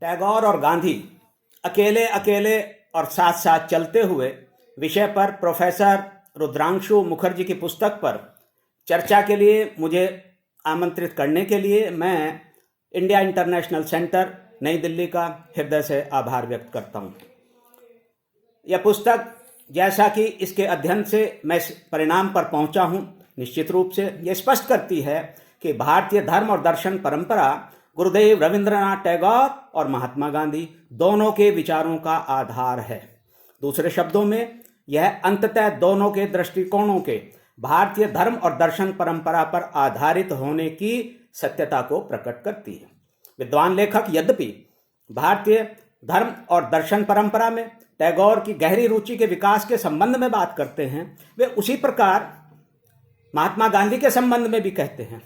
टैगोर और गांधी अकेले अकेले और साथ साथ चलते हुए विषय पर प्रोफेसर रुद्रांशु मुखर्जी की पुस्तक पर चर्चा के लिए मुझे आमंत्रित करने के लिए मैं इंडिया इंटरनेशनल सेंटर नई दिल्ली का हृदय से आभार व्यक्त करता हूँ। यह पुस्तक, जैसा कि इसके अध्ययन से मैं इस परिणाम पर पहुंचा हूँ, निश्चित रूप से यह स्पष्ट करती है कि भारतीय धर्म और दर्शन परंपरा गुरुदेव रविंद्रनाथ टैगोर और महात्मा गांधी दोनों के विचारों का आधार है। दूसरे शब्दों में, यह अंततः दोनों के दृष्टिकोणों के भारतीय धर्म और दर्शन परंपरा पर आधारित होने की सत्यता को प्रकट करती है। विद्वान लेखक यद्यपि भारतीय धर्म और दर्शन परंपरा में टैगोर की गहरी रुचि के विकास के संबंध में बात करते हैं, वे उसी प्रकार महात्मा गांधी के संबंध में भी कहते हैं।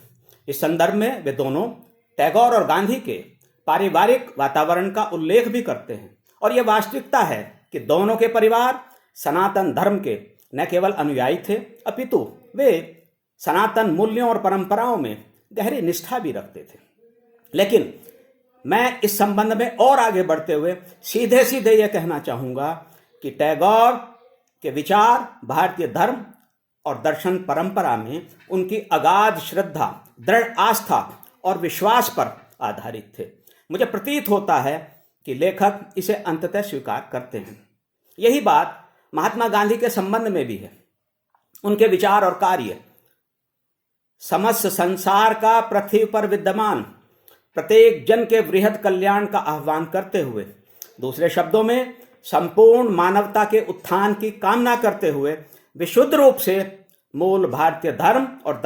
इस संदर्भ में वे दोनों टैगोर और गांधी के पारिवारिक वातावरण का उल्लेख भी करते हैं और यह वास्तविकता है कि दोनों के परिवार सनातन धर्म के न केवल अनुयायी थे, अपितु वे सनातन मूल्यों और परंपराओं में गहरी निष्ठा भी रखते थे। लेकिन मैं इस संबंध में और आगे बढ़ते हुए सीधे सीधे यह कहना चाहूंगा कि टैगोर के विचार भारतीय धर्म और दर्शन परंपरा में उनकी अगाध श्रद्धा, दृढ़ आस्था और विश्वास पर आधारित थे। मुझे प्रतीत होता है कि लेखक इसे अंततः स्वीकार करते हैं। यही बात महात्मा गांधी के संबंध में भी है। उनके विचार और कार्य समस्त संसार का पृथ्वी पर विद्यमान प्रत्येक जन के वृहद कल्याण का आह्वान करते हुए, दूसरे शब्दों में संपूर्ण मानवता के उत्थान की कामना करते हुए, विशुद्ध रूप से मूल भारतीय धर्म और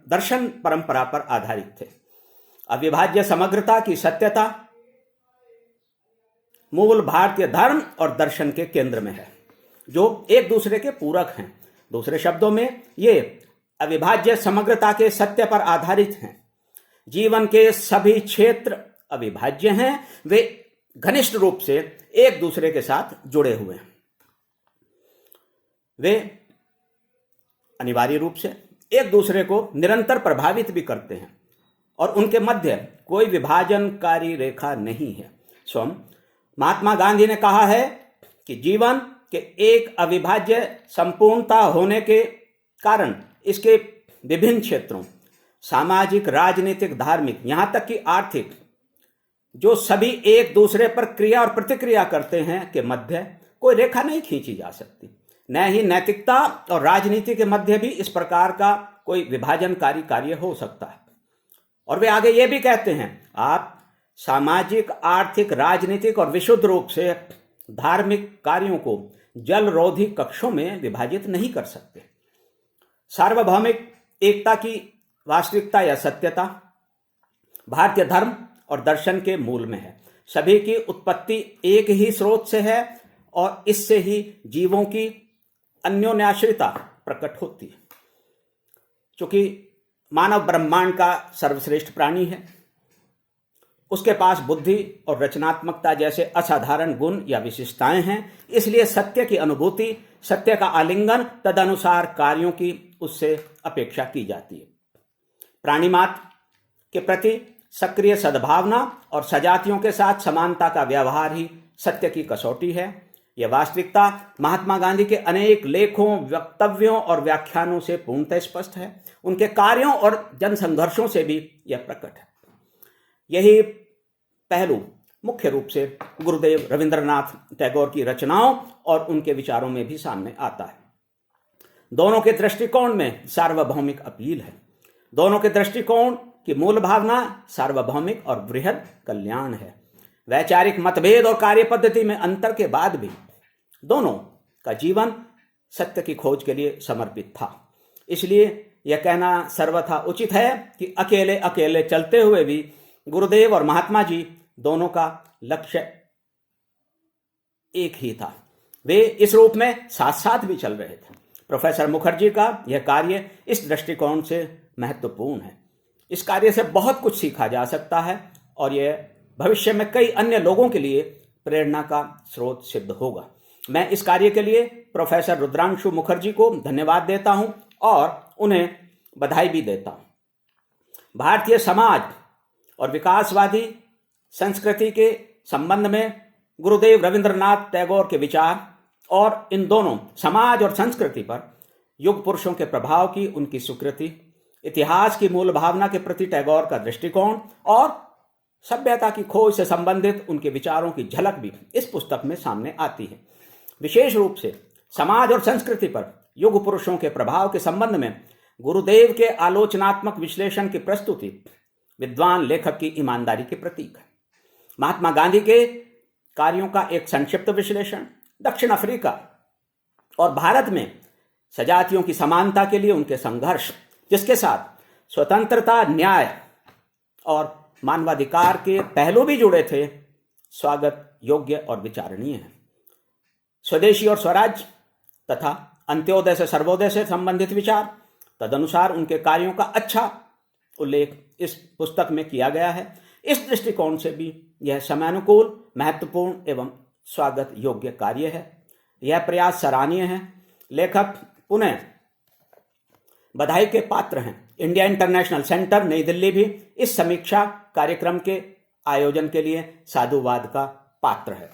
दर्शन परंपरा पर आधारित थे। अविभाज्य समग्रता की सत्यता मूल भारतीय धर्म और दर्शन के केंद्र में है, जो एक दूसरे के पूरक हैं। दूसरे शब्दों में, ये अविभाज्य समग्रता के सत्य पर आधारित हैं। जीवन के सभी क्षेत्र अविभाज्य हैं, वे घनिष्ठ रूप से एक दूसरे के साथ जुड़े हुए हैं। वे अनिवार्य रूप से एक दूसरे को निरंतर प्रभावित भी करते हैं और उनके मध्य कोई विभाजनकारी रेखा नहीं है। स्वयं महात्मा गांधी ने कहा है कि जीवन के एक अविभाज्य संपूर्णता होने के कारण इसके विभिन्न क्षेत्रों, सामाजिक, राजनीतिक, धार्मिक, यहां तक कि आर्थिक, जो सभी एक दूसरे पर क्रिया और प्रतिक्रिया करते हैं, के मध्य कोई रेखा नहीं खींची जा सकती। न ही नैतिकता और राजनीति के मध्य भी इस प्रकार का कोई विभाजनकारी कार्य हो सकता है। और वे आगे ये भी कहते हैं, आप सामाजिक, आर्थिक, राजनीतिक और विशुद्ध रूप से धार्मिक कार्यों को जलरोधी कक्षों में विभाजित नहीं कर सकते। सार्वभौमिक एकता की वास्तविकता या सत्यता भारतीय धर्म और दर्शन के मूल में है। सभी की उत्पत्ति एक ही स्रोत से है और इससे ही जीवों की अन्योन्याश्रिता प्रकट होती है। चूंकि मानव ब्रह्मांड का सर्वश्रेष्ठ प्राणी है, उसके पास बुद्धि और रचनात्मकता जैसे असाधारण गुण या विशेषताएं हैं, इसलिए सत्य की अनुभूति, सत्य का आलिंगन, तदनुसार कार्यों की उससे अपेक्षा की जाती है। प्राणी मात्र के प्रति सक्रिय सद्भावना और सजातियों के साथ समानता का व्यवहार ही सत्य की कसौटी है। यह वास्तविकता महात्मा गांधी के अनेक लेखों, वक्तव्यों और व्याख्यानों से पूर्णतः स्पष्ट है। उनके कार्यों और जनसंघर्षों से भी यह प्रकट है। यही पहलू मुख्य रूप से गुरुदेव रविंद्रनाथ टैगोर की रचनाओं और उनके विचारों में भी सामने आता है। दोनों के दृष्टिकोण में सार्वभौमिक अपील है। दोनों के दृष्टिकोण की मूल भावना सार्वभौमिक और वृहद कल्याण है। वैचारिक मतभेद और कार्य पद्धति में अंतर के बाद भी दोनों का जीवन सत्य की खोज के लिए समर्पित था। इसलिए यह कहना सर्वथा उचित है कि अकेले अकेले चलते हुए भी गुरुदेव और महात्मा जी दोनों का लक्ष्य एक ही था। वे इस रूप में साथ साथ भी चल रहे थे। प्रोफेसर मुखर्जी का यह कार्य इस दृष्टिकोण से महत्वपूर्ण है। इस कार्य से बहुत कुछ सीखा जा सकता है और यह भविष्य में कई अन्य लोगों के लिए प्रेरणा का स्रोत सिद्ध होगा। मैं इस कार्य के लिए प्रोफेसर रुद्रांशु मुखर्जी को धन्यवाद देता हूं और उन्हें बधाई भी देता हूं। भारतीय समाज और विकासवादी संस्कृति के संबंध में गुरुदेव रविंद्रनाथ टैगोर के विचार और इन दोनों समाज और संस्कृति पर युग पुरुषों के प्रभाव की उनकी स्वीकृति, इतिहास की मूल भावना के प्रति टैगोर का दृष्टिकोण और सभ्यता की खोज से संबंधित उनके विचारों की झलक भी इस पुस्तक में सामने आती है। विशेष रूप से समाज और संस्कृति पर युग पुरुषों के प्रभाव के संबंध में गुरुदेव के आलोचनात्मक विश्लेषण की प्रस्तुति विद्वान लेखक की ईमानदारी के प्रतीक है। महात्मा गांधी के कार्यों का एक संक्षिप्त विश्लेषण, दक्षिण अफ्रीका और भारत में सजातियों की समानता के लिए उनके संघर्ष, जिसके साथ स्वतंत्रता, न्याय और मानवाधिकार के पहलू भी जुड़े थे, स्वागत योग्य और विचारणीय है। स्वदेशी और स्वराज तथा अंत्योदय से सर्वोदय से संबंधित विचार, तदनुसार उनके कार्यों का अच्छा उल्लेख इस पुस्तक में किया गया है। इस दृष्टिकोण से भी यह समयानुकूल, महत्वपूर्ण एवं स्वागत योग्य कार्य है। यह प्रयास सराहनीय है। लेखक पुनः बधाई के पात्र हैं। इंडिया इंटरनेशनल सेंटर नई दिल्ली भी इस समीक्षा कार्यक्रम के आयोजन के लिए साधुवाद का पात्र है।